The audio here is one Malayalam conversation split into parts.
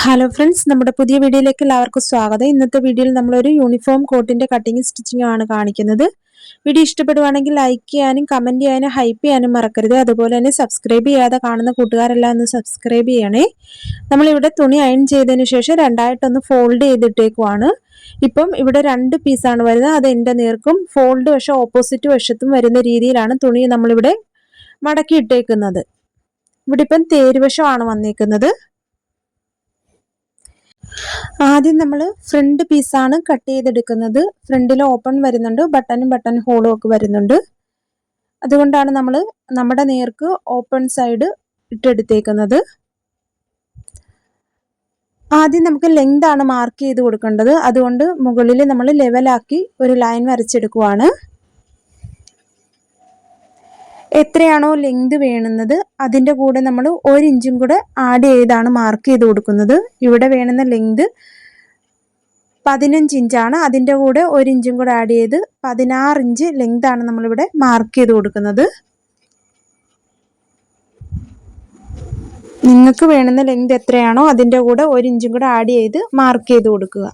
ഹലോ ഫ്രണ്ട്സ്, നമ്മുടെ പുതിയ വീഡിയോയിലേക്ക് എല്ലാവർക്കും സ്വാഗതം. ഇന്നത്തെ വീഡിയോയിൽ നമ്മളൊരു യൂണിഫോം കോട്ടിന്റെ കട്ടിങ് സ്റ്റിച്ചിങ്ങും ആണ് കാണിക്കുന്നത്. വീഡിയോ ഇഷ്ടപ്പെടുവാണെങ്കിൽ ലൈക്ക് ചെയ്യാനും കമന്റ് ചെയ്യാനും ഹൈപ്പ് ചെയ്യാനും മറക്കരുത്. അതുപോലെ തന്നെ സബ്സ്ക്രൈബ് ചെയ്യാതെ കാണുന്ന കൂട്ടുകാരെല്ലാം ഒന്ന് സബ്സ്ക്രൈബ് ചെയ്യണേ. നമ്മളിവിടെ തുണി അയൺ ചെയ്തതിന് ശേഷം രണ്ടായിട്ടൊന്ന് ഫോൾഡ് ചെയ്തിട്ടേക്കുവാണ്. ഇപ്പം ഇവിടെ 2 പീസാണ് വരുന്നത്. അത് എൻ്റെ നേർക്കും ഫോൾഡ് വശം ഓപ്പോസിറ്റ് വശത്തും വരുന്ന രീതിയിലാണ് തുണി നമ്മളിവിടെ മടക്കി ഇട്ടേക്കുന്നത്. ഇവിടെ ഇപ്പം തേരുവശമാണ് വന്നേക്കുന്നത്. ആദ്യം നമ്മൾ ഫ്രണ്ട് പീസാണ് കട്ട് ചെയ്തെടുക്കുന്നത്. ഫ്രണ്ടിൽ ഓപ്പൺ വരുന്നുണ്ട്, ബട്ടൺ ഹോളും ഒക്കെ വരുന്നുണ്ട്. അതുകൊണ്ടാണ് നമ്മൾ നമ്മുടെ നേർക്ക് ഓപ്പൺ സൈഡ് ഇട്ടെടുത്തേക്കുന്നത്. ആദ്യം നമുക്ക് ലെങ്ത് ആണ് മാർക്ക് ചെയ്ത് കൊടുക്കേണ്ടത്. അതുകൊണ്ട് മുകളിൽ നമ്മൾ ലെവലാക്കി ഒരു ലൈൻ വരച്ചെടുക്കുവാണ്. എത്രയാണോ ലെങ്ത് വേണ്ടുന്നത് അതിൻ്റെ കൂടെ നമ്മൾ 1 ഇഞ്ചും കൂടെ ആഡ് ചെയ്താണ് മാർക്ക് ചെയ്ത് കൊടുക്കുന്നത്. ഇവിടെ വേണ്ടുന്ന ലെങ്ത് 15 ഇഞ്ചാണ്. അതിൻ്റെ കൂടെ 1 ഇഞ്ചും കൂടെ ആഡ് ചെയ്ത് 16 ഇഞ്ച് ലെങ്ത് ആണ് നമ്മളിവിടെ മാർക്ക് ചെയ്ത് കൊടുക്കുന്നത്. നിങ്ങൾക്ക് വേണ്ടുന്ന ലെങ്ത് എത്രയാണോ അതിൻ്റെ കൂടെ 1 ഇഞ്ചും കൂടെ ആഡ് ചെയ്ത് മാർക്ക് ചെയ്ത് കൊടുക്കുക.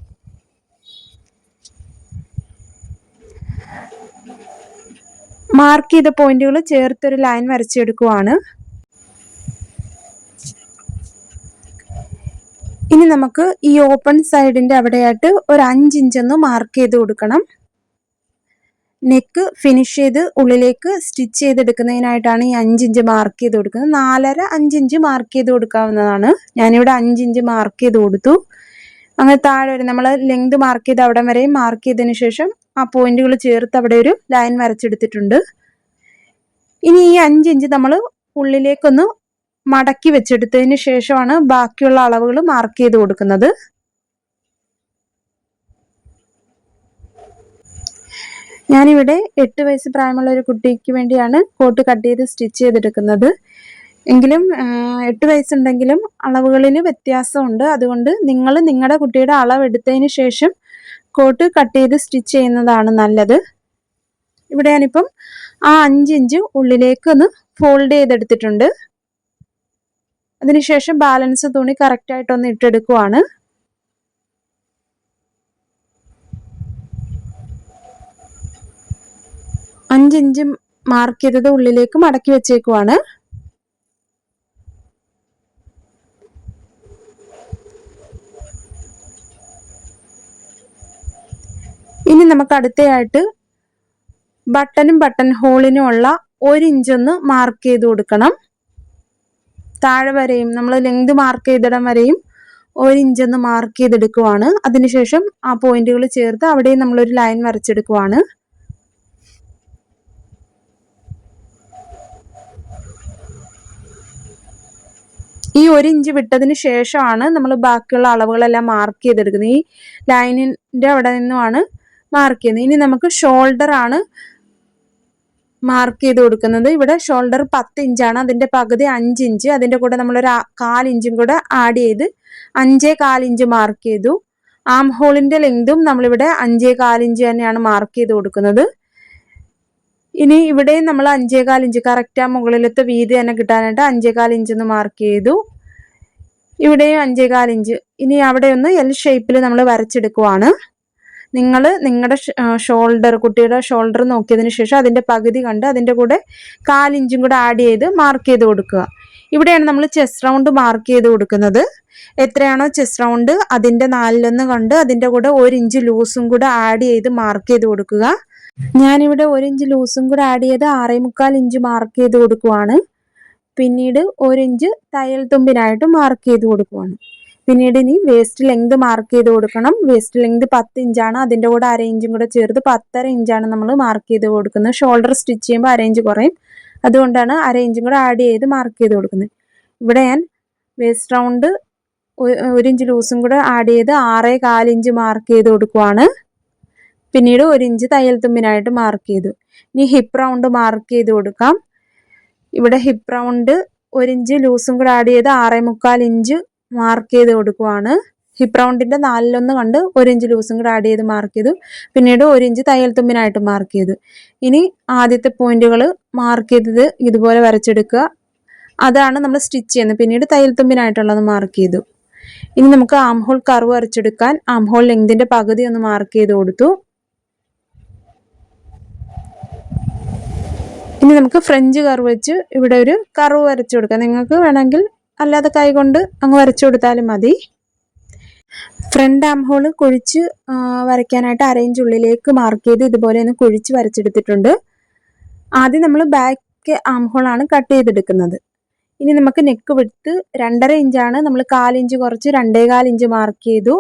മാർക്ക് ചെയ്ത പോയിന്റുകൾ ചേർത്തൊരു ലൈൻ വരച്ചെടുക്കുവാണ്. ഇനി നമുക്ക് ഈ ഓപ്പൺ സൈഡിന്റെ അവിടെയായിട്ട് ഒരു 5 ഇഞ്ച് ഒന്ന് മാർക്ക് ചെയ്ത് കൊടുക്കണം. നെക്ക് ഫിനിഷ് ചെയ്ത് ഉള്ളിലേക്ക് സ്റ്റിച്ച് ചെയ്തെടുക്കുന്നതിനായിട്ടാണ് ഈ 5 ഇഞ്ച് മാർക്ക് ചെയ്ത് കൊടുക്കുന്നത്. 4.5 ഇഞ്ച് മാർക്ക് ചെയ്ത് കൊടുക്കാവുന്നതാണ്. ഞാനിവിടെ 5 ഇഞ്ച് മാർക്ക് ചെയ്ത് കൊടുത്തു. അങ്ങനെ താഴെ വരെ നമ്മൾ ലെങ്ത് മാർക്ക് ചെയ്ത് അവിടം വരെയും മാർക്ക് ചെയ്തതിന് ശേഷം ആ പോയിന്റുകൾ ചേർത്ത് അവിടെ ഒരു ലൈൻ വരച്ചെടുത്തിട്ടുണ്ട്. ഇനി ഈ 5 ഇഞ്ച് നമ്മൾ ഉള്ളിലേക്കൊന്ന് മടക്കി വെച്ചെടുത്തതിന് ശേഷമാണ് ബാക്കിയുള്ള അളവുകൾ മാർക്ക് ചെയ്ത് കൊടുക്കുന്നത്. ഞാനിവിടെ 8 വയസ്സ് പ്രായമുള്ള ഒരു കുട്ടിക്ക് വേണ്ടിയാണ് കോട്ട് കട്ട് ചെയ്ത് സ്റ്റിച്ച് ചെയ്തെടുക്കുന്നത്. എങ്കിലും 8 വയസ്സുണ്ടെങ്കിലും അളവുകളിൽ വ്യത്യാസമുണ്ട്. അതുകൊണ്ട് നിങ്ങൾ നിങ്ങളുടെ കുട്ടിയുടെ അളവ് എടുത്തതിന് ശേഷം കോട്ട് കട്ട് ചെയ്ത് സ്റ്റിച്ച് ചെയ്യുന്നതാണ് നല്ലത്. ഇവിടെ ഞാനിപ്പം ആ 5 ഇഞ്ച് ഉള്ളിലേക്ക് ഒന്ന് ഫോൾഡ് ചെയ്തെടുത്തിട്ടുണ്ട്. അതിനുശേഷം ബാലൻസ് തുണി കറക്റ്റായിട്ടൊന്ന് ഇട്ടെടുക്കുവാണ്. അഞ്ച് ഇഞ്ച് മാർക്ക് ചെയ്തത് ഉള്ളിലേക്ക് മടക്കി വെച്ചേക്കുവാണ്. ഇനി നമുക്ക് അടുത്തയായിട്ട് ബട്ടൺ ഹോളിനും ഉള്ള 1 ഇഞ്ച് ഒന്ന് മാർക്ക് ചെയ്ത് കൊടുക്കണം. താഴെ വരെയും നമ്മൾ ലെങ്ത് മാർക്ക് ചെയ്തിടം വരെയും 1 ഇഞ്ച് ഒന്ന് മാർക്ക് ചെയ്തെടുക്കുവാണ്. അതിനുശേഷം ആ പോയിന്റുകൾ ചേർത്ത് അവിടെയും നമ്മളൊരു ലൈൻ വരച്ചെടുക്കുവാണ്. ഈ 1 ഇഞ്ച് വിട്ടതിന് ശേഷമാണ് നമ്മൾ ബാക്കിയുള്ള അളവുകളെല്ലാം മാർക്ക് ചെയ്തെടുക്കുന്നത്. ഈ ലൈനിൻ്റെ അവിടെ നിന്നുമാണ് മാർക്ക് ചെയ്യുന്നത്. ഇനി നമുക്ക് ഷോൾഡർ ആണ് മാർക്ക് ചെയ്ത് കൊടുക്കുന്നത്. ഇവിടെ ഷോൾഡർ 10 ഇഞ്ചാണ്. അതിൻ്റെ പകുതി 5 ഇഞ്ച്. അതിൻ്റെ കൂടെ നമ്മളൊരു 1/4 ഇഞ്ചും കൂടെ ആഡ് ചെയ്ത് 5.25 ഇഞ്ച് മാർക്ക് ചെയ്തു. ആം ഹോളിൻ്റെ ലെങ്തും നമ്മളിവിടെ 5.25 ഇഞ്ച് തന്നെയാണ് മാർക്ക് ചെയ്ത് കൊടുക്കുന്നത്. ഇനി ഇവിടെയും നമ്മൾ 5.25 ഇഞ്ച് കറക്റ്റ് ആ മുകളിലത്തെ വീതി തന്നെ കിട്ടാനായിട്ട് 5.25 ഇഞ്ച് ഒന്ന് മാർക്ക് ചെയ്തു. ഇവിടെയും 5.25 ഇഞ്ച്. ഇനി അവിടെ ഒന്ന് എൽ ഷേപ്പിൽ നമ്മൾ വരച്ചെടുക്കുവാണ്. നിങ്ങൾ നിങ്ങളുടെ ഷോൾഡർ കുട്ടിയുടെ ഷോൾഡർ നോക്കിയതിന് ശേഷം അതിൻ്റെ പകുതി കണ്ട് അതിൻ്റെ കൂടെ 1/4 ഇഞ്ചും കൂടെ ആഡ് ചെയ്ത് മാർക്ക് ചെയ്ത് കൊടുക്കുക. ഇവിടെയാണ് നമ്മൾ ചെസ്റ്റ് റൗണ്ട് മാർക്ക് ചെയ്ത് കൊടുക്കുന്നത്. എത്രയാണോ ചെസ്റ്റ് റൗണ്ട് അതിൻ്റെ 4/1 കണ്ട് അതിൻ്റെ കൂടെ 1 ഇഞ്ച് ലൂസും കൂടെ ആഡ് ചെയ്ത് മാർക്ക് ചെയ്ത് കൊടുക്കുക. ഞാനിവിടെ 1 ഇഞ്ച് ലൂസും കൂടെ ആഡ് ചെയ്ത് 6.25 ഇഞ്ച് മാർക്ക് ചെയ്ത് കൊടുക്കുവാണ്. പിന്നീട് 1 ഇഞ്ച് തയ്യൽ തുമ്പിനായിട്ട് മാർക്ക് ചെയ്ത് കൊടുക്കുവാണ്. പിന്നീട് ഇനി വേസ്റ്റ് ലെങ്ത് മാർക്ക് ചെയ്ത് കൊടുക്കണം. വേസ്റ്റ് ലെങ്ത് 10 ഇഞ്ചാണ്. അതിൻ്റെ കൂടെ 1/2 ഇഞ്ചും കൂടെ ചേർത്ത് 10.5 ഇഞ്ചാണ് നമ്മൾ മാർക്ക് ചെയ്ത് കൊടുക്കുന്നത്. ഷോൾഡർ സ്റ്റിച്ച് ചെയ്യുമ്പോൾ 1/2 ഇഞ്ച് കുറയും. അതുകൊണ്ടാണ് 1/2 ഇഞ്ചും കൂടെ ആഡ് ചെയ്ത് മാർക്ക് ചെയ്ത് കൊടുക്കുന്നത്. ഇവിടെ ഞാൻ വേസ്റ്റ് റൗണ്ട് 1 ഇഞ്ച് ലൂസും കൂടെ ആഡ് ചെയ്ത് 6.25 ഇഞ്ച് മാർക്ക് ചെയ്ത് കൊടുക്കുവാണ്. പിന്നീട് 1 ഇഞ്ച് തയ്യൽ തുമ്പിനായിട്ട് മാർക്ക് ചെയ്തു. ഇനി ഹിപ്പ് റൗണ്ട് മാർക്ക് ചെയ്ത് കൊടുക്കാം. ഇവിടെ ഹിപ്പ് റൗണ്ട് 1 ഇഞ്ച് ലൂസും കൂടെ ആഡ് ചെയ്ത് 6.25 ഇഞ്ച് മാർക്ക് ചെയ്ത് കൊടുക്കുവാണ്. ഹിപ്പ് റൗണ്ടിൻ്റെ 4/1 കണ്ട് 1 ഇഞ്ച് ലൂസും കൂടെ ആഡ് ചെയ്ത് മാർക്ക് ചെയ്തു. പിന്നീട് 1 ഇഞ്ച് തയ്യൽ തുമ്പിനായിട്ട് മാർക്ക് ചെയ്തു. ഇനി ആദ്യത്തെ പോയിന്റുകൾ മാർക്ക് ചെയ്തത് ഇതുപോലെ വരച്ചെടുക്കുക. അതാണ് നമ്മൾ സ്റ്റിച്ച് ചെയ്യുന്നത്. പിന്നീട് തയ്യൽ തുമ്പിനായിട്ടുള്ളത് മാർക്ക് ചെയ്തു. ഇനി നമുക്ക് ആം ഹോൾ കർവ് വരച്ചെടുക്കാൻ ആം ഹോൾ ലെങ്തിന്റെ പകുതി ഒന്ന് മാർക്ക് ചെയ്ത് കൊടുത്തു. ഇനി നമുക്ക് ഫ്രഞ്ച് കർവ് വെച്ച് ഇവിടെ ഒരു കർവ് വരച്ചു കൊടുക്കാം. നിങ്ങൾക്ക് വേണമെങ്കിൽ അല്ലാതെ കൈകൊണ്ട് അങ്ങ് വരച്ചു കൊടുത്താലും മതി. ഫ്രണ്ട് ആം ഹോൾ കുഴിച്ച് വരയ്ക്കാനായിട്ട് അരയിഞ്ച് ഉള്ളിലേക്ക് മാർക്ക് ചെയ്ത് ഇതുപോലെ ഒന്ന് കുഴിച്ച് വരച്ചെടുത്തിട്ടുണ്ട്. ആദ്യം നമ്മൾ ബാക്ക് ആം ഹോൾ ആണ് കട്ട് ചെയ്തെടുക്കുന്നത്. ഇനി നമുക്ക് നെക്ക് വിഡ്ത്ത് 2.5 ഇഞ്ചാണ്. നമ്മൾ 1/4 ഇഞ്ച് കുറച്ച് 2.25 ഇഞ്ച് മാർക്ക് ചെയ്തു.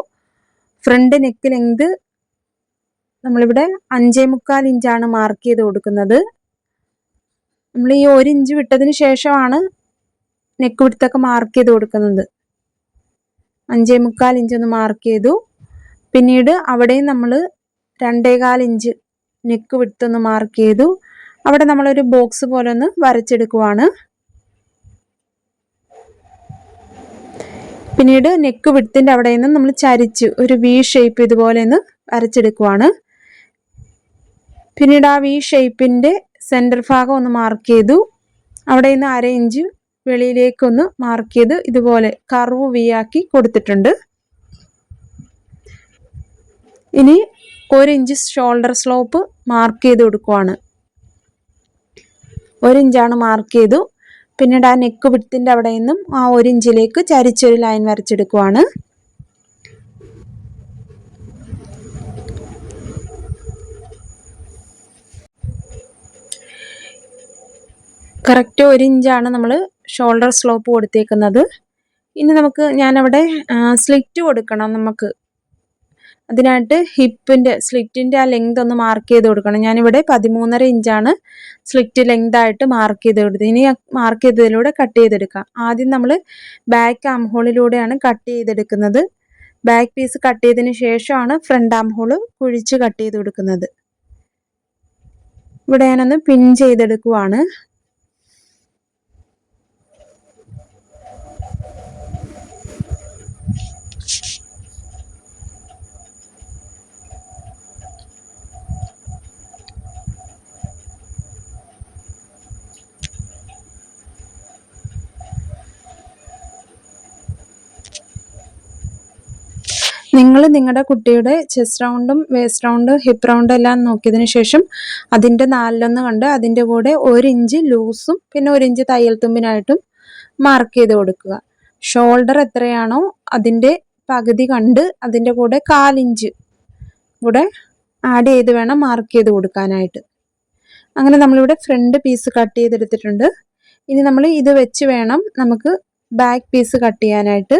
ഫ്രണ്ട് നെക്ക് ലെങ്ത് നമ്മളിവിടെ 5.25 ഇഞ്ചാണ് മാർക്ക് ചെയ്ത് കൊടുക്കുന്നത്. നമ്മൾ ഈ 1 ഇഞ്ച് വിട്ടതിന് ശേഷമാണ് നെക്ക് വിഡ്ത്തൊക്കെ മാർക്ക് ചെയ്ത് കൊടുക്കുന്നത്. 5.25 ഇഞ്ച് ഒന്ന് മാർക്ക് ചെയ്തു. പിന്നീട് അവിടെയും നമ്മൾ 2.25 ഇഞ്ച് നെക്ക് വിഡ്ത്ത് ഒന്ന് മാർക്ക് ചെയ്തു. അവിടെ നമ്മളൊരു ബോക്സ് പോലെ ഒന്ന് വരച്ചെടുക്കുവാണ്. പിന്നീട് നെക്ക് വിഡ്ത്തിന്റെ അവിടെ നിന്ന് നമ്മൾ ചരിച്ച് ഒരു വി ഷേപ്പ് ഇതുപോലെ ഒന്ന് വരച്ചെടുക്കുവാണ്. പിന്നീട് ആ വി ഷേപ്പിന്റെ സെന്റർ ഭാഗം ഒന്ന് മാർക്ക് ചെയ്തു. അവിടെ നിന്ന് 1/2 ഇഞ്ച് വെളിയിലേക്കൊന്ന് മാർക്ക് ചെയ്ത് ഇതുപോലെ കർവ് വി ആക്കി കൊടുത്തിട്ടുണ്ട്. ഇനി 1 ഇഞ്ച് ഷോൾഡർ സ്ലോപ്പ് മാർക്ക് ചെയ്ത് കൊടുക്കുവാണ്. 1 ഇഞ്ചാണ് മാർക്ക് ചെയ്തു. പിന്നീട് ആ നെക്ക് വിഡ്ത്തിന്റെ അവിടെ നിന്നും ആ 1 ഇഞ്ചിലേക്ക് ചരിച്ചൊരു ലൈൻ വരച്ചെടുക്കുവാണ്. കറക്റ്റ് 1 ഇഞ്ചാണ് നമ്മൾ ഷോൾഡർ സ്ലോപ്പ് കൊടുത്തേക്കുന്നത്. ഇനി ഞാനവിടെ സ്ലിറ്റ് കൊടുക്കണം. നമുക്ക് അതിനായിട്ട് സ്ലിറ്റിന്റെ ആ ലെങ്ത് ഒന്ന് മാർക്ക് ചെയ്ത് കൊടുക്കണം. ഞാനിവിടെ 13.5 ഇഞ്ചാണ് സ്ലിറ്റ് ലെങ്ത് ആയിട്ട് മാർക്ക് ചെയ്ത് കൊടുത്തത്. ഇനി മാർക്ക് ചെയ്തതിലൂടെ കട്ട് ചെയ്തെടുക്കാം. ആദ്യം നമ്മൾ ബാക്ക് ആം ഹോളിലൂടെയാണ് കട്ട് ചെയ്തെടുക്കുന്നത്. ബാക്ക് പീസ് കട്ട് ചെയ്തതിന് ശേഷമാണ് ഫ്രണ്ട് ആം ഹോള് കുഴിച്ച് കട്ട് ചെയ്ത് കൊടുക്കുന്നത്. ഇവിടെ ഞാനൊന്ന് പിൻ ചെയ്തെടുക്കുവാണ്. നിങ്ങൾ നിങ്ങളുടെ കുട്ടിയുടെ ചെസ്റ്റ് റൗണ്ടും വേസ്റ്റ് റൗണ്ട് ഹിപ്പ് റൗണ്ടും എല്ലാം നോക്കിയതിന് ശേഷം അതിൻ്റെ 4/1 കണ്ട് അതിൻ്റെ കൂടെ 1 ഇഞ്ച് ലൂസും പിന്നെ 1 ഇഞ്ച് തയ്യൽ തുമ്പിനായിട്ടും മാർക്ക് ചെയ്ത് കൊടുക്കുക. ഷോൾഡർ എത്രയാണോ അതിൻ്റെ പകുതി കണ്ട് അതിൻ്റെ കൂടെ 1/4 ഇഞ്ച് കൂടെ ആഡ് ചെയ്ത് വേണം മാർക്ക് ചെയ്ത് കൊടുക്കാനായിട്ട്. അങ്ങനെ നമ്മളിവിടെ ഫ്രണ്ട് പീസ് കട്ട് ചെയ്തെടുത്തിട്ടുണ്ട്. ഇനി നമ്മൾ ഇത് വെച്ച് വേണം നമുക്ക് ബാക്ക് പീസ് കട്ട് ചെയ്യാനായിട്ട്.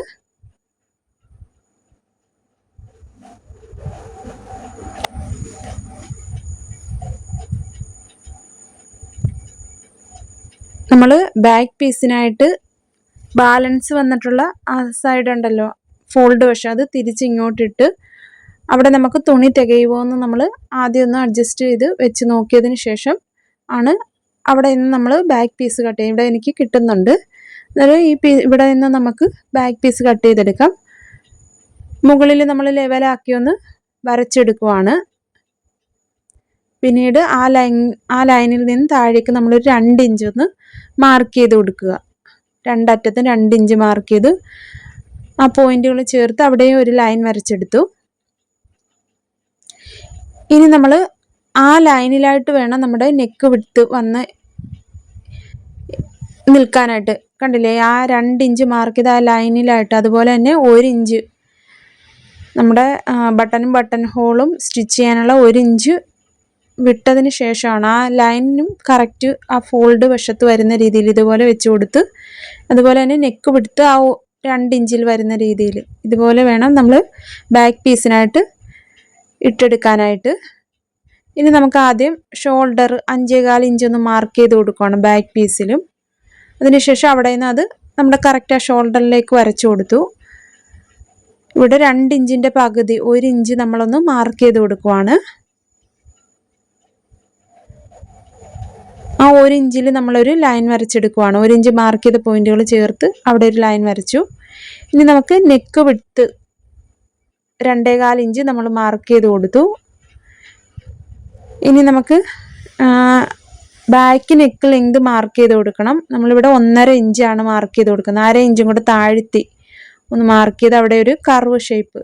നമ്മൾ ബാക്ക് പീസിനായിട്ട് ബാലൻസ് വന്നിട്ടുള്ള ആ സൈഡ് ഉണ്ടല്ലോ ഫോൾഡ് വശം, അത് തിരിച്ച് ഇങ്ങോട്ടിട്ട് അവിടെ നമുക്ക് തുണി തികയുമോ എന്ന് നമ്മൾ ആദ്യം ഒന്ന് അഡ്ജസ്റ്റ് ചെയ്ത് വെച്ച് നോക്കിയതിന് ശേഷം ആണ് അവിടെ നിന്ന് നമ്മൾ ബാക്ക് പീസ് കട്ട് ചെയ്യും. ഇവിടെ എനിക്ക് കിട്ടുന്നുണ്ട്. അതായത് ഇവിടെ നിന്ന് നമുക്ക് ബാക്ക് പീസ് കട്ട് ചെയ്തെടുക്കാം. മുകളിൽ നമ്മൾ ലെവലാക്കി ഒന്ന് വരച്ചെടുക്കുവാണ്. പിന്നീട് ആ ലൈനിൽ നിന്ന് താഴേക്ക് നമ്മളൊരു 2 ഇഞ്ച് ഒന്ന് മാർക്ക് ചെയ്ത് കൊടുക്കുക. രണ്ടറ്റത്തും 2 ഇഞ്ച് മാർക്ക് ചെയ്ത് ആ പോയിന്റുകൾ ചേർത്ത് അവിടെയും ഒരു ലൈൻ വരച്ചെടുത്തു. ഇനി നമ്മൾ ആ ലൈനിലായിട്ട് വേണം നമ്മുടെ നെക്ക് വിഡ്ത്ത് വന്ന് നിൽക്കാനായിട്ട്. കണ്ടില്ലേ, ആ 2 ഇഞ്ച് മാർക്ക് ചെയ്ത് ആ ലൈനിലായിട്ട്. അതുപോലെ തന്നെ 1 ഇഞ്ച് നമ്മുടെ ബട്ടൺ ഹോളും സ്റ്റിച്ച് ചെയ്യാനുള്ള 1 ഇഞ്ച് വിട്ടതിന് ശേഷമാണ് ആ ലൈനും കറക്റ്റ് ആ ഫോൾഡ് വശത്ത് വരുന്ന രീതിയിൽ ഇതുപോലെ വെച്ച് കൊടുത്ത്, അതുപോലെ തന്നെ നെക്ക് വിഡ്ത്ത് ആ 2 ഇഞ്ചിൽ വരുന്ന രീതിയിൽ ഇതുപോലെ വേണം നമ്മൾ ബാക്ക് പീസിനായിട്ട് ഇട്ടെടുക്കാനായിട്ട്. ഇനി നമുക്ക് ആദ്യം ഷോൾഡർ 5.25 ഇഞ്ച് ഒന്ന് മാർക്ക് ചെയ്ത് കൊടുക്കണം ബാക്ക് പീസിലും. അതിനുശേഷം അവിടെ നിന്ന് അത് നമ്മുടെ കറക്റ്റ് ആ ഷോൾഡറിലേക്ക് വരച്ചു കൊടുത്തു. ഇവിടെ 2 ഇഞ്ചിൻ്റെ പകുതി 1 ഇഞ്ച് നമ്മളൊന്ന് മാർക്ക് ചെയ്ത് കൊടുക്കുവാണ്. ആ 1 ഇഞ്ചിൽ നമ്മളൊരു ലൈൻ വരച്ചെടുക്കുവാണ്. 1 ഇഞ്ച് മാർക്ക് ചെയ്ത പോയിന്റുകൾ ചേർത്ത് അവിടെ ഒരു ലൈൻ വരച്ചു. ഇനി നമുക്ക് നെക്ക് വിഡ്ത്ത് 2.25 ഇഞ്ച് നമ്മൾ മാർക്ക് ചെയ്ത് കൊടുത്തു. ഇനി നമുക്ക് ബാക്ക് നെക്ക് ലെങ്ത് മാർക്ക് ചെയ്ത് കൊടുക്കണം. നമ്മളിവിടെ 1.5 ഇഞ്ചാണ് മാർക്ക് ചെയ്ത് കൊടുക്കുന്നത്. 1/2 ഇഞ്ചും കൂടെ താഴ്ത്തി ഒന്ന് മാർക്ക് ചെയ്ത് അവിടെ ഒരു കർവ് ഷേപ്പ്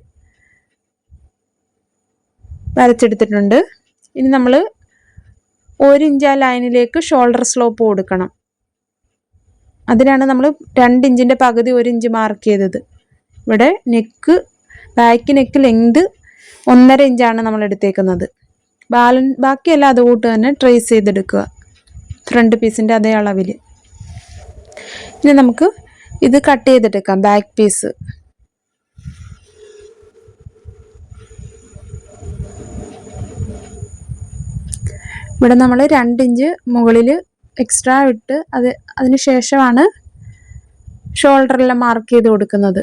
വരച്ചെടുത്തിട്ടുണ്ട്. ഇനി നമ്മൾ 1 ഇഞ്ച് ആ ലൈനിലേക്ക് ഷോൾഡർ സ്ലോപ്പ് കൊടുക്കണം. അതിനാണ് നമ്മൾ 2 ഇഞ്ചിൻ്റെ പകുതി 1 ഇഞ്ച് മാർക്ക് ചെയ്തത്. ഇവിടെ ബാക്ക് നെക്ക് ലെങ്ത് 1.5 ഇഞ്ചാണ് നമ്മൾ എടുത്തേക്കുന്നത്. ബാക്കിയെല്ലാം അതുകൂട്ട് തന്നെ ട്രേസ് ചെയ്തെടുക്കുക, ഫ്രണ്ട് പീസിൻ്റെ അതേ അളവിൽ. ഇനി നമുക്ക് ഇത് കട്ട് ചെയ്തെടുക്കാം. ബാക്ക് പീസ് ഇവിടെ നമ്മൾ 2 ഇഞ്ച് മുകളിൽ എക്സ്ട്രാ ഇട്ട് അതിന് ശേഷമാണ് ഷോൾഡറെല്ലാം മാർക്ക് ചെയ്ത് കൊടുക്കുന്നത്.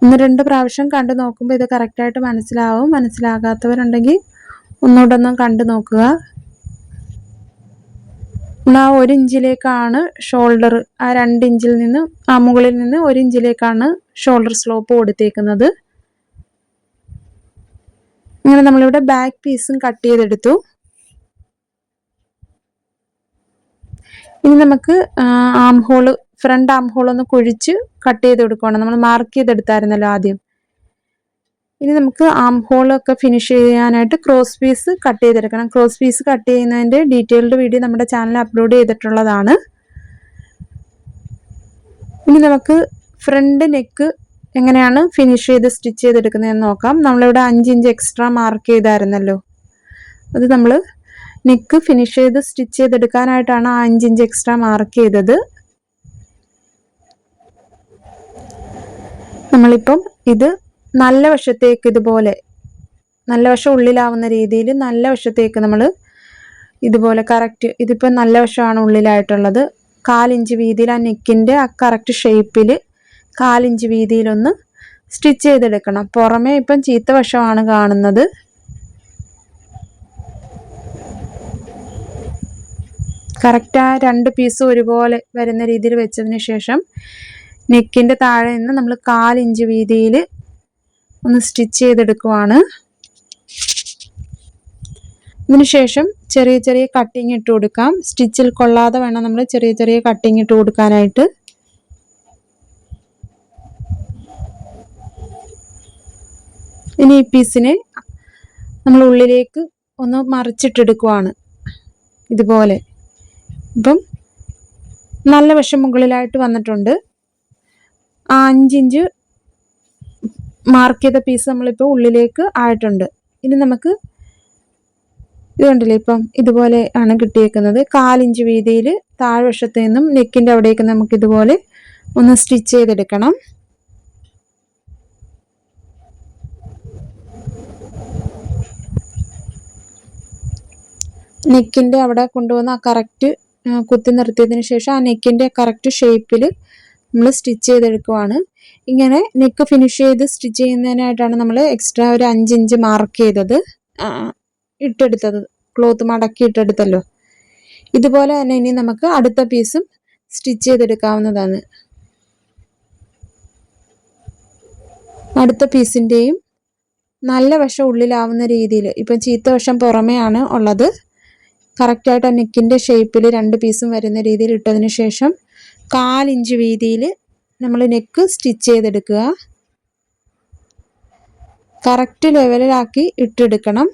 1-2 പ്രാവശ്യം കണ്ടു നോക്കുമ്പോൾ ഇത് കറക്റ്റായിട്ട് മനസ്സിലാവും. മനസ്സിലാകാത്തവരുണ്ടെങ്കിൽ ഒന്നുകൂടെ കണ്ടു നോക്കുക. ആ 1 ഇഞ്ചിലേക്കാണ് ഷോൾഡർ, ആ 2 ഇഞ്ചിൽ നിന്ന് മുകളിൽ നിന്ന് 1 ഇഞ്ചിലേക്കാണ് ഷോൾഡർ സ്ലോപ്പ് കൊടുത്തേക്കുന്നത്. അങ്ങനെ നമ്മളിവിടെ ബാക്ക് പീസും കട്ട് ചെയ്തെടുത്തു. ഇനി നമുക്ക് ഫ്രണ്ട് ആം ഹോൾ ഒന്ന് കുഴിച്ച് കട്ട് ചെയ്ത് കൊടുക്കണം. നമ്മൾ മാർക്ക് ചെയ്തെടുത്തായിരുന്നല്ലോ ആദ്യം. ഇനി നമുക്ക് ആം ഹോളൊക്കെ ഫിനിഷ് ചെയ്യാനായിട്ട് ക്രോസ് പീസ് കട്ട് ചെയ്തെടുക്കണം. ക്രോസ് പീസ് കട്ട് ചെയ്യുന്നതിൻ്റെ ഡീറ്റെയിൽഡ് വീഡിയോ നമ്മുടെ ചാനലിൽ അപ്ലോഡ് ചെയ്തിട്ടുള്ളതാണ്. ഇനി നമുക്ക് ഫ്രണ്ട് നെക്ക് എങ്ങനെയാണ് ഫിനിഷ് ചെയ്ത് സ്റ്റിച്ച് ചെയ്തെടുക്കുന്നതെന്ന് നോക്കാം. നമ്മളിവിടെ 5 ഇഞ്ച് എക്സ്ട്രാ മാർക്ക് ചെയ്തായിരുന്നല്ലോ, അത് നമ്മൾ നെക്ക് ഫിനിഷ് ചെയ്ത് സ്റ്റിച്ച് ചെയ്തെടുക്കാനായിട്ടാണ് ആ 5 ഇഞ്ച് എക്സ്ട്രാ മാർക്ക് ചെയ്തത്. നമ്മളിപ്പം ഇത് നല്ല വശത്തേക്ക് ഇതുപോലെ, നല്ല വശം ഉള്ളിലാവുന്ന രീതിയിൽ നല്ല വശത്തേക്ക് നമ്മൾ ഇതുപോലെ കറക്റ്റ്, ഇതിപ്പോൾ നല്ല വശമാണ് ഉള്ളിലായിട്ടുള്ളത്, 1/4 ഇഞ്ച് വീതിയിൽ ആ നെക്കിൻ്റെ ആ കറക്റ്റ് ഷേപ്പിൽ 1/4 ഇഞ്ച് വീതിയിലൊന്ന് സ്റ്റിച്ച് ചെയ്തെടുക്കണം. പുറമേ ഇപ്പം ചീത്ത വശമാണ് കാണുന്നത്. കറക്റ്റ് ആ 2 പീസും ഒരുപോലെ വരുന്ന രീതിയിൽ വെച്ചതിന് ശേഷം നെക്കിൻ്റെ താഴെ നിന്ന് നമ്മൾ 1/4 ഇഞ്ച് വീതിയിൽ ഒന്ന് സ്റ്റിച്ച് ചെയ്തെടുക്കുവാണ്. ഇതിനുശേഷം ചെറിയ ചെറിയ കട്ടിങ് ഇട്ട് കൊടുക്കാം. സ്റ്റിച്ചിൽ കൊള്ളാതെ വേണം നമ്മൾ ചെറിയ ചെറിയ കട്ടിങ് ഇട്ട് കൊടുക്കാനായിട്ട്. ഇനി ഈ പീസിനെ നമ്മൾ ഉള്ളിലേക്ക് ഒന്ന് മറിച്ചിട്ടെടുക്കുവാണ് ഇതുപോലെ. ഇപ്പം നല്ല വശം മുകളിലായിട്ട് വന്നിട്ടുണ്ട്. ആ 5 ഇഞ്ച് മാർക്ക് ചെയ്ത പീസ് നമ്മളിപ്പോൾ ഉള്ളിലേക്ക് ആയിട്ടുണ്ട്. ഇനി നമുക്ക് ഇത് കണ്ടില്ലേ, ഇപ്പം ഇതുപോലെ ആണ് കിട്ടിയേക്കുന്നത്. 1/4 ഇഞ്ച് വീതിയിൽ താഴ്വശത്ത് നിന്നും നെക്കിൻ്റെ അവിടേക്ക് നമുക്ക് ഇതുപോലെ ഒന്ന് സ്റ്റിച്ച് ചെയ്തെടുക്കണം. നെക്കിൻ്റെ അവിടെ കൊണ്ടുവന്ന് ആ കറക്റ്റ് കുത്തി നിർത്തിയതിന് ശേഷം ആ നെക്കിൻ്റെ കറക്റ്റ് ഷേപ്പിൽ നമ്മൾ സ്റ്റിച്ച് ചെയ്തെടുക്കുവാണ്. ഇങ്ങനെ നെക്ക് ഫിനിഷ് ചെയ്ത് സ്റ്റിച്ച് ചെയ്യുന്നതിനായിട്ടാണ് നമ്മൾ എക്സ്ട്രാ ഒരു 5 ഇഞ്ച് മാർക്ക് ചെയ്തത്, ഇട്ടെടുത്തത്, ക്ലോത്ത് മടക്കി ഇട്ടെടുത്തല്ലോ. ഇതുപോലെ തന്നെ ഇനി നമുക്ക് അടുത്ത പീസും സ്റ്റിച്ച് ചെയ്തെടുക്കാവുന്നതാണ്. അടുത്ത പീസിൻ്റെയും നല്ല വശം ഉള്ളിലാവുന്ന രീതിയിൽ, ഇപ്പം ചീത്ത വശം പുറമേ ആണ് ഉള്ളത്, കറക്റ്റായിട്ട് ആ നെക്കിൻ്റെ ഷേപ്പിൽ 2 പീസും വരുന്ന രീതിയിൽ ഇട്ടതിന് ശേഷം 1/4 ഇഞ്ച് വീതിയിൽ നമ്മൾ നെക്ക് സ്റ്റിച്ച് ചെയ്തെടുക്കുക. കറക്റ്റ് ലെവലിലാക്കി ഇട്ടെടുക്കണം.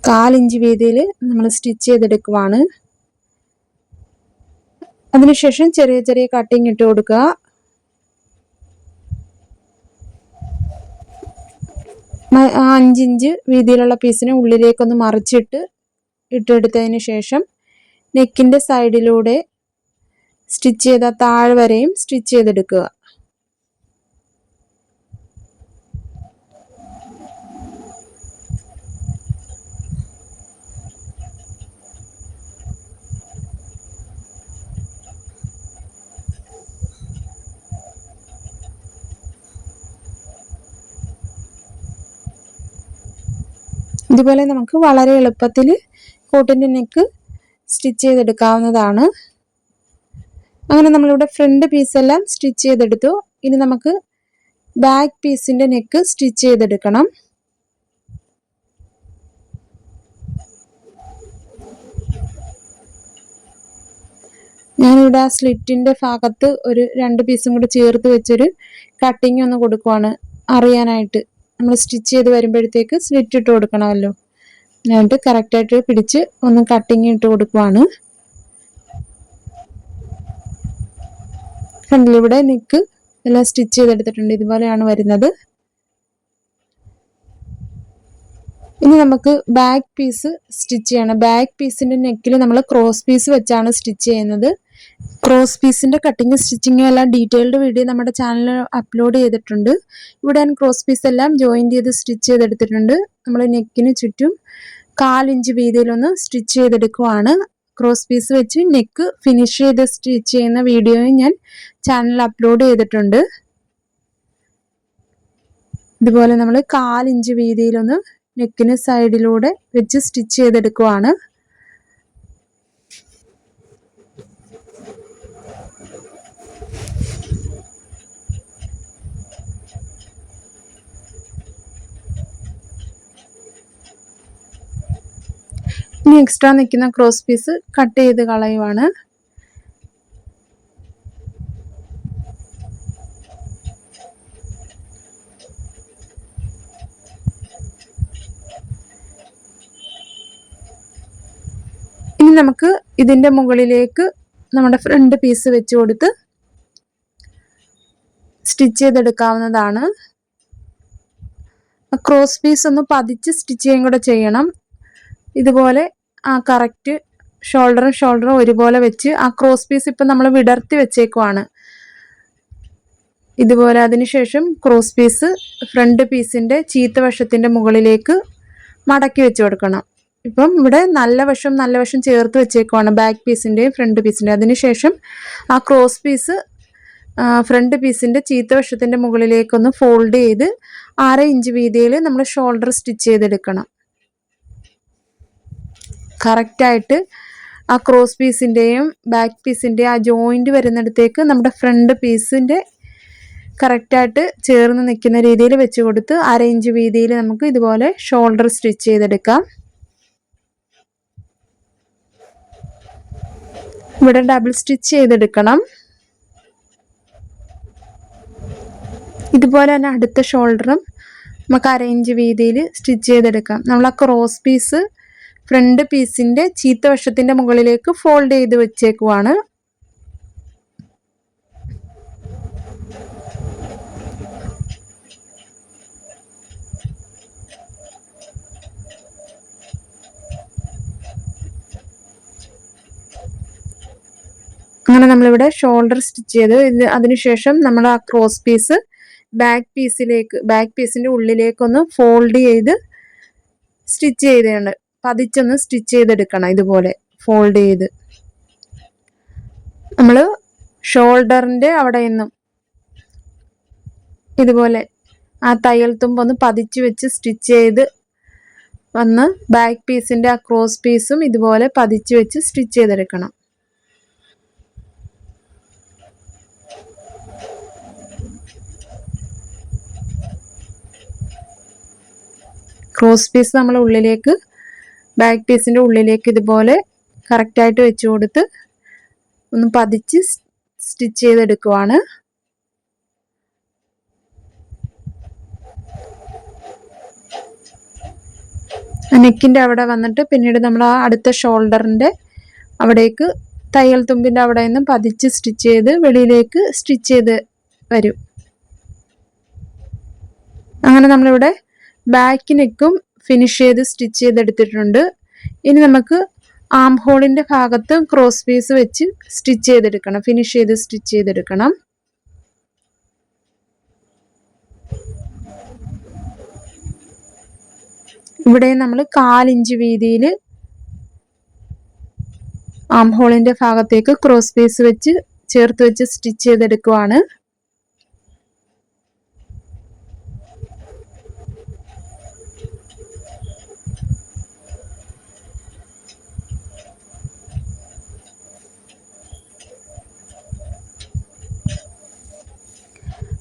കാലിഞ്ച് വീതിയിൽ നമ്മൾ സ്റ്റിച്ച് ചെയ്തെടുക്കുവാണ്. അതിനുശേഷം ചെറിയ ചെറിയ കട്ടിങ് ഇട്ട് കൊടുക്കുക. ആ 5 ഇഞ്ച് വീതിയിലുള്ള പീസിനെ ഉള്ളിലേക്കൊന്ന് മറിച്ചിട്ട് ഇട്ടെടുത്തതിന് ശേഷം നെക്കിൻ്റെ സൈഡിലൂടെ സ്റ്റിച്ച് ചെയ്ത താഴെ വരെയും സ്റ്റിച്ച് ചെയ്തെടുക്കുക. ഇതുപോലെ നമുക്ക് വളരെ എളുപ്പത്തിൽ കോട്ടിൻ്റെ നെക്ക് സ്റ്റിച്ച് ചെയ്തെടുക്കാവുന്നതാണ്. അങ്ങനെ നമ്മളിവിടെ ഫ്രണ്ട് പീസെല്ലാം സ്റ്റിച്ച് ചെയ്തെടുത്തു. ഇനി നമുക്ക് ബാക്ക് പീസിന്റെ നെക്ക് സ്റ്റിച്ച് ചെയ്തെടുക്കണം. ഞാനിവിടെ ആ സ്ലിറ്റിന്റെ ഭാഗത്ത് ഒരു 2 പീസും കൂടെ ചേർത്ത് വെച്ചൊരു കട്ടിങ് ഒന്ന് കൊടുക്കുവാണ്, അറിയാനായിട്ട്. നമ്മൾ സ്റ്റിച്ച് ചെയ്ത് വരുമ്പോഴത്തേക്ക് സ്ലിറ്റ് ഇട്ട് കൊടുക്കണമല്ലോ. എന്നിട്ട് കറക്റ്റായിട്ട് പിടിച്ച് ഒന്ന് കട്ടിങ് ഇട്ട് കൊടുക്കുവാണ്. കണ്ടില്ലേ, ഇവിടെ നെക്ക് എല്ലാം സ്റ്റിച്ച് ചെയ്തെടുത്തിട്ടുണ്ട്. ഇതുപോലെയാണ് വരുന്നത്. ഇനി നമുക്ക് ബാക്ക് പീസ് സ്റ്റിച്ച് ചെയ്യണം. ബാക്ക് പീസിന്റെ നെക്കിൽ നമ്മൾ ക്രോസ് പീസ് വെച്ചാണ് സ്റ്റിച്ച് ചെയ്യുന്നത്. ക്രോസ് പീസിന്റെ കട്ടിങ് സ്റ്റിച്ചിങ്ങും എല്ലാം ഡീറ്റെയിൽഡ് വീഡിയോ നമ്മുടെ ചാനലിൽ അപ്ലോഡ് ചെയ്തിട്ടുണ്ട്. ഇവിടെ ഞാൻ ക്രോസ് പീസ് എല്ലാം ജോയിന്റ് ചെയ്ത് സ്റ്റിച്ച് ചെയ്തെടുത്തിട്ടുണ്ട്. നമ്മൾ നെക്കിന് ചുറ്റും 1/4 ഇഞ്ച് വീതിയിലൊന്ന് സ്റ്റിച്ച് ചെയ്തെടുക്കുവാണ്. ക്രോസ് പീസ് വെച്ച് നെക്ക് ഫിനിഷ് ചെയ്ത് സ്റ്റിച്ച് ചെയ്യുന്ന വീഡിയോയും ഞാൻ ചാനലിൽ അപ്ലോഡ് ചെയ്തിട്ടുണ്ട്. ഇതുപോലെ നമ്മൾ 1/4 ഇഞ്ച് വീതിയിലൊന്ന് നെക്കിന് സൈഡിലൂടെ വെച്ച് സ്റ്റിച്ച് ചെയ്തെടുക്കുവാണ്. ഇനി എക്സ്ട്രാ നിൽക്കുന്ന ക്രോസ് പീസ് കട്ട് ചെയ്ത് കളയുവാണ്. ഇനി നമുക്ക് ഇതിന്റെ മുകളിലേക്ക് നമ്മുടെ ഫ്രണ്ട് പീസ് വെച്ച് കൊടുത്ത് സ്റ്റിച്ച് ചെയ്തെടുക്കാവുന്നതാണ്. ക്രോസ് പീസ് ഒന്ന് പതിച്ച് സ്റ്റിച്ച് ചെയ്യുകയും കൂടെ ചെയ്യണം. ഇതുപോലെ കറക്റ്റ് ഷോൾഡറും ഒരുപോലെ വെച്ച് ആ ക്രോസ് പീസ് ഇപ്പം നമ്മൾ വിടർത്തി വെച്ചേക്കുവാണ്. ഇതുപോലെ അതിനുശേഷം ക്രോസ് പീസ് ഫ്രണ്ട് പീസിന്റെ ചീത്ത വശത്തിന്റെ മുകളിലേക്ക് മടക്കി വെച്ച് കൊടുക്കണം. ഇപ്പം ഇവിടെ നല്ല വശം ചേർത്ത് വെച്ചേക്കുവാണ്, ബാക്ക് പീസിന്റെയും ഫ്രണ്ട് പീസിന്റെയും. അതിനുശേഷം ആ ക്രോസ് പീസ് ഫ്രണ്ട് പീസിന്റെ ചീത്ത വശത്തിന്റെ മുകളിലേക്കൊന്ന് ഫോൾഡ് ചെയ്ത് 1/2 ഇഞ്ച് വീതിയിൽ നമ്മൾ ഷോൾഡർ സ്റ്റിച്ച് ചെയ്തെടുക്കണം. കറക്റ്റായിട്ട് ആ ക്രോസ് പീസിന്റെയും ബാക്ക് പീസിന്റെയും ആ ജോയിന്റ് വരുന്നിടത്തേക്ക് നമ്മുടെ ഫ്രണ്ട് പീസിന്റെ കറക്റ്റായിട്ട് ചേർന്ന് നിൽക്കുന്ന രീതിയിൽ വെച്ച് കൊടുത്ത് 1/2 ഇഞ്ച് വീതിയിൽ നമുക്ക് ഇതുപോലെ ഷോൾഡർ സ്റ്റിച്ച് ചെയ്തെടുക്കാം. ഇവിടെ ഡബിൾ സ്റ്റിച്ച് ചെയ്തെടുക്കണം. ഇതുപോലെ തന്നെ അടുത്ത ഷോൾഡറും നമുക്ക് 1/2 ഇഞ്ച് വീതിയിൽ സ്റ്റിച്ച് ചെയ്തെടുക്കാം. നമ്മൾ ആ ക്രോസ് പീസ് ഫ്രണ്ട് പീസിന്റെ ചീത്ത വശത്തിന്റെ മുകളിലേക്ക് ഫോൾഡ് ചെയ്ത് വെച്ചേക്കുവാണ്. അങ്ങനെ നമ്മളിവിടെ ഷോൾഡർ സ്റ്റിച്ച് ചെയ്ത് അതിനുശേഷം നമ്മൾ ആ ക്രോസ് പീസ് ബാക്ക് പീസിന്റെ ഉള്ളിലേക്കൊന്ന് ഫോൾഡ് ചെയ്ത് സ്റ്റിച്ച് ചെയ്തേണ്ട, പതിച്ചൊന്ന് സ്റ്റിച്ച് ചെയ്തെടുക്കണം. ഇതുപോലെ ഫോൾഡ് ചെയ്ത് നമ്മൾ ഷോൾഡറിന്റെ അവിടെ നിന്നും ഇതുപോലെ ആ തയ്യൽ തുമ്പൊന്ന് പതിച്ച് വെച്ച് സ്റ്റിച്ച് ചെയ്ത് വന്ന് ബാക്ക് പീസിന്റെ ആ ക്രോസ് പീസും ഇതുപോലെ പതിച്ച് വെച്ച് സ്റ്റിച്ച് ചെയ്തെടുക്കണം. ക്രോസ് പീസ് നമ്മൾ ഉള്ളിലേക്ക് ബാക്ക് പീസിന്റെ ഉള്ളിലേക്ക് ഇതുപോലെ കറക്റ്റായിട്ട് വെച്ച് കൊടുത്ത് ഒന്ന് പതിച്ച് സ്റ്റിച്ച് ചെയ്തെടുക്കുവാണ്. നെക്കിന്റെ അവിടെ വന്നിട്ട് പിന്നീട് നമ്മൾ ആ അടുത്ത ഷോൾഡറിന്റെ അവിടേക്ക് തയ്യൽ തുമ്പിന്റെ അവിടെ നിന്നും പതിച്ച് സ്റ്റിച്ച് ചെയ്ത് വെളിയിലേക്ക് സ്റ്റിച്ച് ചെയ്ത് വരും. അങ്ങനെ നമ്മളിവിടെ ബാക്ക് നെക്കും ഫിനിഷ് ചെയ്ത് സ്റ്റിച്ച് ചെയ്തെടുത്തിട്ടുണ്ട്. ഇനി നമുക്ക് ആം ഹോളിന്റെ ഭാഗത്ത് ക്രോസ് പീസ് വെച്ച് സ്റ്റിച്ച് ചെയ്തെടുക്കണം, ഫിനിഷ് ചെയ്ത് സ്റ്റിച്ച് ചെയ്തെടുക്കണം. ഇവിടെ നമ്മൾ 1/4 ഇഞ്ച് വീതിയിൽ ആം ഹോളിന്റെ ഭാഗത്തേക്ക് ക്രോസ് പീസ് വെച്ച് ചേർത്ത് വെച്ച് സ്റ്റിച്ച് ചെയ്തെടുക്കുവാണ്.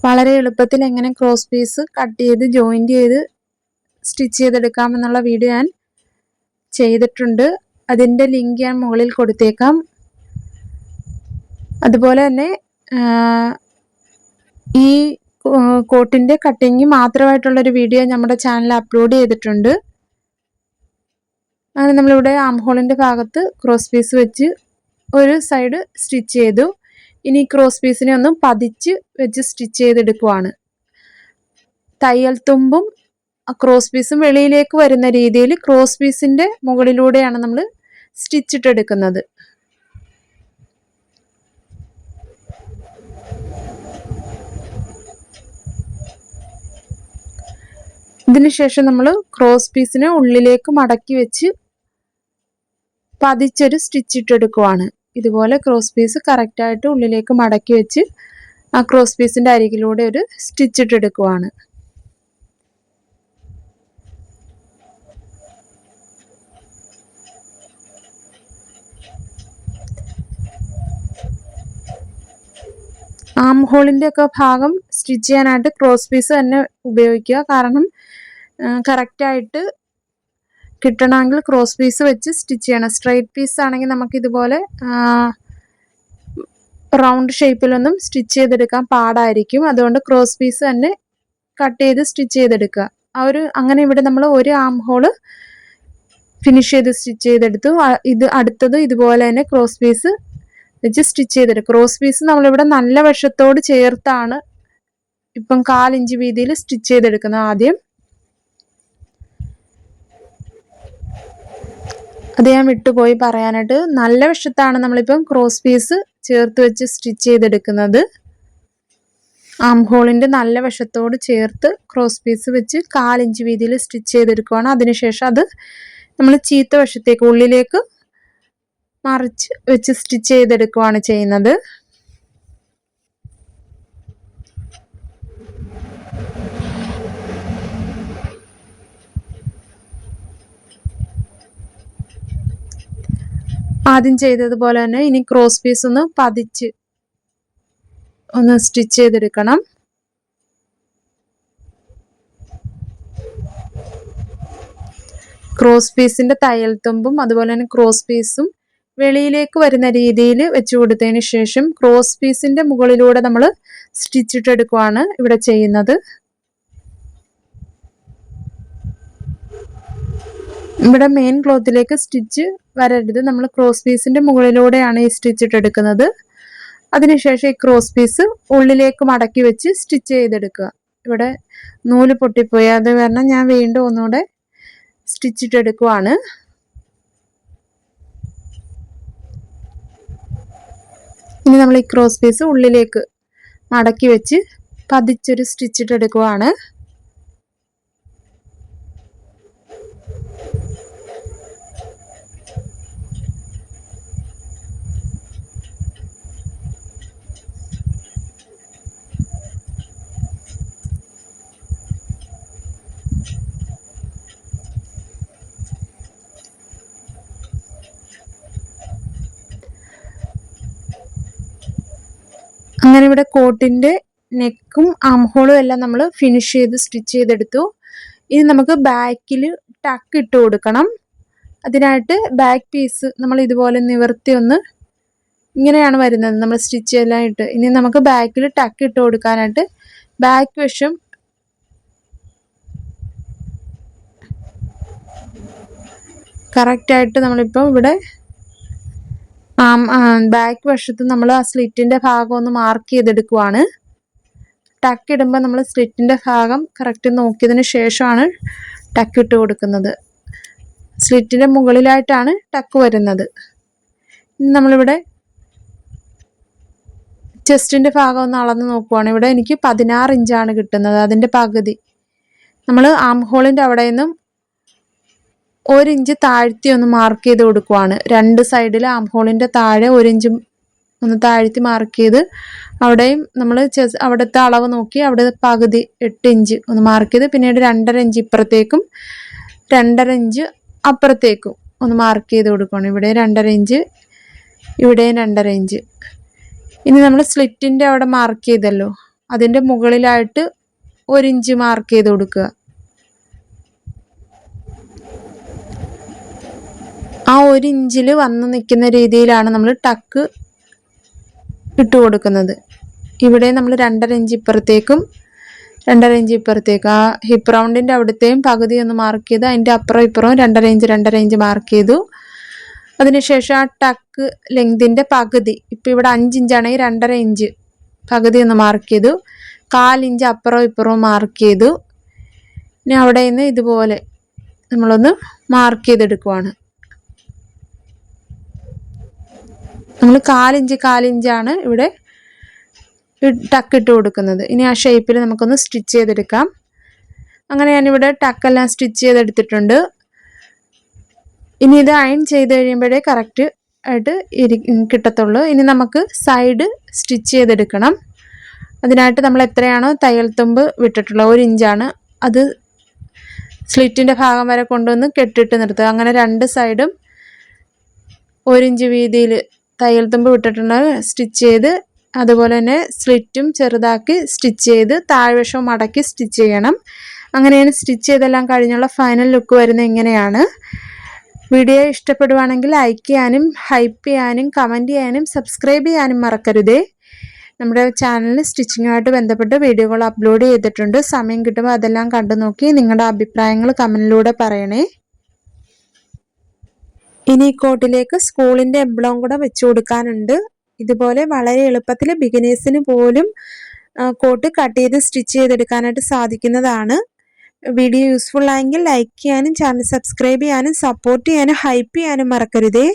വളരെ എളുപ്പത്തിൽ എങ്ങനെ ക്രോസ് പീസ് കട്ട് ചെയ്ത് ജോയിന്റ് ചെയ്ത് സ്റ്റിച്ച് ചെയ്തെടുക്കാമെന്നുള്ള വീഡിയോ ഞാൻ ചെയ്തിട്ടുണ്ട്. അതിൻ്റെ ലിങ്ക് ഞാൻ മുകളിൽ കൊടുത്തേക്കാം. അതുപോലെ തന്നെ ഈ കോട്ടിൻ്റെ കട്ടിങ് മാത്രമായിട്ടുള്ളൊരു വീഡിയോ നമ്മുടെ ചാനലിൽ അപ്ലോഡ് ചെയ്തിട്ടുണ്ട്. അങ്ങനെ നമ്മളിവിടെ ആം ഹോളിൻ്റെ ഭാഗത്ത് ക്രോസ് പീസ് വെച്ച് ഒരു സൈഡ് സ്റ്റിച്ച് ചെയ്തു. ഇനി ക്രോസ് പീസിനെ ഒന്ന് പതിച്ച് വെച്ച് സ്റ്റിച്ച് ചെയ്തെടുക്കുവാണ്. തയ്യൽ തുമ്പും ക്രോസ് പീസും വെളിയിലേക്ക് വരുന്ന രീതിയിൽ ക്രോസ് പീസിൻ്റെ മുകളിലൂടെയാണ് നമ്മൾ സ്റ്റിച്ചിട്ടെടുക്കുന്നത്. ഇതിനുശേഷം നമ്മൾ ക്രോസ് പീസിനെ ഉള്ളിലേക്ക് മടക്കി വെച്ച് പതിച്ചൊരു സ്റ്റിച്ചിട്ടെടുക്കുവാണ്. ഇതുപോലെ ക്രോസ് പീസ് കറക്റ്റായിട്ട് ഉള്ളിലേക്ക് മടക്കി വെച്ച് ആ ക്രോസ് പീസിൻ്റെ അരികിലൂടെ ഒരു സ്റ്റിച്ചിട്ടെടുക്കുവാണ്. ആം ഹോളിൻ്റെ ഒക്കെ ഭാഗം സ്റ്റിച്ച് ചെയ്യാനായിട്ട് ക്രോസ് പീസ് തന്നെ ഉപയോഗിക്കുക. കാരണം കറക്റ്റായിട്ട് കിട്ടണമെങ്കിൽ ക്രോസ് പീസ് വെച്ച് സ്റ്റിച്ച് ചെയ്യണം. സ്ട്രൈറ്റ് പീസ് ആണെങ്കിൽ നമുക്ക് ഇതുപോലെ റൗണ്ട് ഷേപ്പിലൊന്നും സ്റ്റിച്ച് ചെയ്തെടുക്കാൻ പാടായിരിക്കും. അതുകൊണ്ട് ക്രോസ് പീസ് തന്നെ കട്ട് ചെയ്ത് സ്റ്റിച്ച് ചെയ്തെടുക്കുക. അങ്ങനെ ഇവിടെ നമ്മൾ ഒരു ആം ഹോള് ഫിനിഷ് ചെയ്ത് സ്റ്റിച്ച് ചെയ്തെടുത്തു. അടുത്തത് ഇതുപോലെ തന്നെ ക്രോസ് പീസ് വെച്ച് സ്റ്റിച്ച് ചെയ്തെടുക്കും. ക്രോസ് പീസ് നമ്മളിവിടെ നല്ല വശത്തോട് ചേർത്താണ് ഇപ്പം 1/4 ഇഞ്ച് വീതിയിൽ സ്റ്റിച്ച് ചെയ്തെടുക്കുന്നത്. ആദ്യം അത് ഞാൻ വിട്ടുപോയി പറയാനായിട്ട്, നല്ല വശത്താണ് നമ്മളിപ്പം ക്രോസ് പീസ് ചേർത്ത് വെച്ച് സ്റ്റിച്ച് ചെയ്തെടുക്കുന്നത്. ആം ഹോളിൻ്റെ നല്ല വശത്തോട് ചേർത്ത് ക്രോസ് പീസ് വെച്ച് 1/4 ഇഞ്ച് വീതിയിൽ സ്റ്റിച്ച് ചെയ്തെടുക്കുകയാണ്. അതിനുശേഷം അത് നമ്മൾ ചീത്ത വശത്തേക്ക് ഉള്ളിലേക്ക് മറിച്ച് വെച്ച് സ്റ്റിച്ച് ചെയ്തെടുക്കുകയാണ് ചെയ്യുന്നത്. ആദ്യം ചെയ്തതുപോലെ തന്നെ ഇനി ക്രോസ് പീസ് ഒന്ന് പതിച്ച് ഒന്ന് സ്റ്റിച്ച് ചെയ്തെടുക്കണം. ക്രോസ് പീസിന്റെ തയ്യൽ തുമ്പും അതുപോലെ തന്നെ ക്രോസ് പീസും വെളിയിലേക്ക് വരുന്ന രീതിയിൽ വെച്ച് കൊടുത്തതിന് ശേഷം ക്രോസ് പീസിന്റെ മുകളിലൂടെ നമ്മൾ സ്റ്റിച്ചിട്ടെടുക്കുകയാണ് ഇവിടെ ചെയ്യുന്നത്. ഇവിടെ മെയിൻ ക്ലോത്തിലേക്ക് സ്റ്റിച്ച് വരരുത്. നമ്മൾ ക്രോസ് പീസിന്റെ മുകളിലൂടെയാണ് ഈ സ്റ്റിച്ചിട്ടെടുക്കുന്നത്. അതിനുശേഷം ഈ ക്രോസ് പീസ് ഉള്ളിലേക്ക് മടക്കി വെച്ച് സ്റ്റിച്ച് ചെയ്തെടുക്കുക. ഇവിടെ നൂല് പൊട്ടിപ്പോയി, അത് കാരണം ഞാൻ വീണ്ടും ഒന്നുകൂടെ സ്റ്റിച്ചിട്ടെടുക്കുവാണ്. ഇനി നമ്മൾ ഈ ക്രോസ് പീസ് ഉള്ളിലേക്ക് മടക്കി വെച്ച് പതിച്ചൊരു സ്റ്റിച്ചിട്ടെടുക്കുവാണ്. അങ്ങനെ ഇവിടെ കോട്ടിൻ്റെ നെക്കും ആം ഹോളും എല്ലാം നമ്മൾ ഫിനിഷ് ചെയ്ത് സ്റ്റിച്ച് ചെയ്തെടുത്തു. ഇനി നമുക്ക് ബാക്കിൽ ടക്ക് ഇട്ട് കൊടുക്കണം. അതിനായിട്ട് ബാക്ക് പീസ് നമ്മൾ ഇതുപോലെ നിവർത്തി ഒന്ന്, ഇങ്ങനെയാണ് വരുന്നത് നമ്മൾ സ്റ്റിച്ച് എല്ലാം ഇട്ട്. ഇനി നമുക്ക് ബാക്കിൽ ടക്ക് ഇട്ട് കൊടുക്കാനായിട്ട് ബാക്ക് വശം കറക്റ്റായിട്ട് നമ്മളിപ്പോൾ ഇവിടെ ബാക്ക് വശത്ത് നമ്മൾ ആ സ്ലിറ്റിൻ്റെ ഭാഗം ഒന്ന് മാർക്ക് ചെയ്തെടുക്കുവാണ്. ടക്ക് ഇടുമ്പോൾ നമ്മൾ സ്ലിറ്റിൻ്റെ ഭാഗം കറക്റ്റ് നോക്കിയതിന് ശേഷമാണ് ടക്ക് ഇട്ട് കൊടുക്കുന്നത്. സ്ലിറ്റിൻ്റെ മുകളിലായിട്ടാണ് ടക്ക് വരുന്നത്. ഇനി നമ്മളിവിടെ ചെസ്റ്റിൻ്റെ ഭാഗം ഒന്ന് അളന്ന് നോക്കുവാണ്. ഇവിടെ എനിക്ക് 16 ഇഞ്ചാണ് കിട്ടുന്നത്. അതിൻ്റെ പകുതി നമ്മൾ ആം ഹോളിൻ്റെ അവിടെ നിന്നും 1 ഇഞ്ച് താഴ്ത്തി ഒന്ന് മാർക്ക് ചെയ്ത് കൊടുക്കുവാണ്. രണ്ട് സൈഡിൽ ആം ഹോളിൻ്റെ താഴെ 1 ഇഞ്ച് ഒന്ന് താഴ്ത്തി മാർക്ക് ചെയ്ത് അവിടെയും നമ്മൾ അവിടുത്തെ അളവ് നോക്കി അവിടെ പകുതി 8 ഇഞ്ച് ഒന്ന് മാർക്ക് ചെയ്ത് പിന്നീട് 2.5 ഇഞ്ച് ഇപ്പുറത്തേക്കും 2.5 ഇഞ്ച് അപ്പുറത്തേക്കും ഒന്ന് മാർക്ക് ചെയ്ത് കൊടുക്കണം. ഇവിടെ 2.5 ഇഞ്ച്, ഇവിടെയും 2.5 ഇഞ്ച്. ഇനി നമ്മൾ സ്ലിറ്റിൻ്റെ അവിടെ മാർക്ക് ചെയ്തല്ലോ, അതിൻ്റെ മുകളിലായിട്ട് 1 ഇഞ്ച് മാർക്ക് ചെയ്ത് കൊടുക്കുക. ആ 1 ഇഞ്ചിൽ വന്ന് നിൽക്കുന്ന രീതിയിലാണ് നമ്മൾ ടക്ക് ഇട്ട് കൊടുക്കുന്നത്. ഇവിടെ നമ്മൾ 2.5 ഇഞ്ച് ഇപ്പുറത്തേക്കും 2.5 ഇഞ്ച് ഇപ്പുറത്തേക്കും ആ ഹിപ്പ് റൗണ്ടിൻ്റെ അവിടുത്തെയും പകുതി ഒന്ന് മാർക്ക് ചെയ്ത് അതിൻ്റെ അപ്പുറം ഇപ്പുറവും 2.5 ഇഞ്ച് മാർക്ക് ചെയ്തു. അതിനുശേഷം ആ ടക്ക് ലെങ്തിൻ്റെ പകുതി, ഇപ്പം ഇവിടെ 5 ഇഞ്ചാണെങ്കിൽ 2.5 ഇഞ്ച് പകുതി ഒന്ന് മാർക്ക് ചെയ്തു. 1/4 ഇഞ്ച് അപ്പുറവും ഇപ്പുറവും മാർക്ക് ചെയ്തു. ഇനി അവിടെ നിന്ന് ഇതുപോലെ നമ്മളൊന്ന് മാർക്ക് ചെയ്തെടുക്കുവാണ്. നമ്മൾ 1/4 ഇഞ്ചാണ് ഇവിടെ ടക്കിട്ട് കൊടുക്കുന്നത്. ഇനി ആ ഷേപ്പിൽ നമുക്കൊന്ന് സ്റ്റിച്ച് ചെയ്തെടുക്കാം. അങ്ങനെ ഞാനിവിടെ ടക്കെല്ലാം സ്റ്റിച്ച് ചെയ്തെടുത്തിട്ടുണ്ട്. ഇനി ഇത് അയൺ ചെയ്ത് കഴിയുമ്പോഴേ കറക്റ്റ് ആയിട്ട് കിട്ടത്തുള്ളൂ. ഇനി നമുക്ക് സൈഡ് സ്റ്റിച്ച് ചെയ്തെടുക്കണം. അതിനായിട്ട് നമ്മൾ എത്രയാണോ തയ്യൽ തുമ്പ് വിട്ടിട്ടുള്ളത് 1 ഇഞ്ചാണ്, അത് സ്ലിറ്റിൻ്റെ ഭാഗം വരെ കൊണ്ടുവന്ന് കെട്ടിട്ട് നിർത്തുക. അങ്ങനെ 2 സൈഡും 1 ഇഞ്ച് വീതിയിൽ തയ്യൽ തുമ്പ് വിട്ടിട്ടുണ്ട് സ്റ്റിച്ച് ചെയ്ത്, അതുപോലെ തന്നെ സ്ലിറ്റും ചെറുതാക്കി സ്റ്റിച്ച് ചെയ്ത് താഴ്വശവും മടക്കി സ്റ്റിച്ച് ചെയ്യണം. അങ്ങനെയാണ് സ്റ്റിച്ച് ചെയ്തെല്ലാം കഴിഞ്ഞുള്ള ഫൈനൽ ലുക്ക് വരുന്നത്. ഇങ്ങനെയാണ്. വീഡിയോ ഇഷ്ടപ്പെടുവാണെങ്കിൽ ലൈക്ക് ചെയ്യാനും ഹൈപ്പ് ചെയ്യാനും കമൻറ്റ് ചെയ്യാനും സബ്സ്ക്രൈബ് ചെയ്യാനും മറക്കരുതേ. നമ്മുടെ ചാനലിൽ സ്റ്റിച്ചിങ്ങുമായിട്ട് ബന്ധപ്പെട്ട് വീഡിയോകൾ അപ്ലോഡ് ചെയ്തിട്ടുണ്ട്. സമയം കിട്ടുമ്പോൾ അതെല്ലാം കണ്ടു നോക്കി നിങ്ങളുടെ അഭിപ്രായങ്ങൾ കമൻറ്റിലൂടെ പറയണേ. ഇനി ഈ കോട്ടിലേക്ക് സ്കൂളിൻ്റെ എംബ്ലം കൂടെ വെച്ച് കൊടുക്കാനുണ്ട്. ഇതുപോലെ വളരെ എളുപ്പത്തിൽ ബിഗിനേഴ്സിന് പോലും കോട്ട് കട്ട് ചെയ്ത് സ്റ്റിച്ച് ചെയ്തെടുക്കാനായിട്ട് സാധിക്കുന്നതാണ്. വീഡിയോ യൂസ്ഫുൾ ആയെങ്കിൽ ലൈക്ക് ചെയ്യാനും ചാനൽ സബ്സ്ക്രൈബ് ചെയ്യാനും സപ്പോർട്ട് ചെയ്യാനും ഹൈപ്പ് ചെയ്യാനും മറക്കരുതേ.